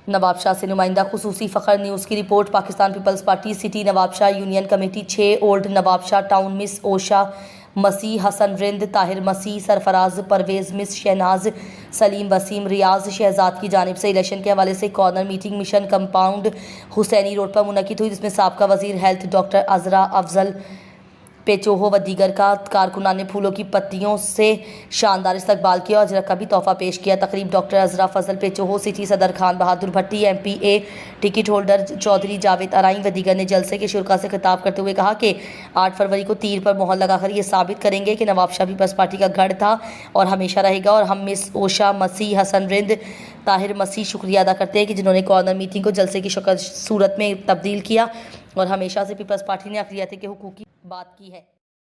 نواب شاہ سے نمائندہ خصوصی فخر نیوز کی report. Pakistan Peoples Party city Nawabshah union committee 6 old Nawabshah town miss Usha Masih Hassan رند طاہر مسیح سرفراز پرویز مس شہناز سلیم وسیم ریاض شہزاد کی جانب سے الیکشن کے حوالے سے کارنر میٹنگ مشن کمپاؤنڈ حسینی روڈ پر منعقد ہوئی، جس میں سابقہ وزیر ہیلتھ ڈاکٹر عذرا افضل پیچوہو و دیگر کا کارکنان نے پھولوں کی پتیوں سے شاندار استقبال کیا اور اجرک کا بھی تحفہ پیش کیا۔ تقریب ڈاکٹر عذرا فضل پیچوہو، سٹی صدر Khan Bahadur Bhatti, M P A ticket holder Chaudhry Javed Arain و دیگر نے جلسے کے شرکاء سے خطاب کرتے ہوئے کہا کہ 8 فروری کو تیر پر مہر لگا کر یہ ثابت کریں گے کہ نواب شاہ پیپلز پارٹی کا گڑھ تھا اور ہمیشہ رہے گا، اور ہم مس اوشا مسیح حسن رند طاہر مسیح شکریہ ادا کرتے ہیں کہ جنہوں نے کارنر میٹنگ کو جلسے کی صورت میں تبدیل کیا اور ہمیشہ سے پیپلز پارٹی نے اقلیت کے حقوق کی بات کی ہے۔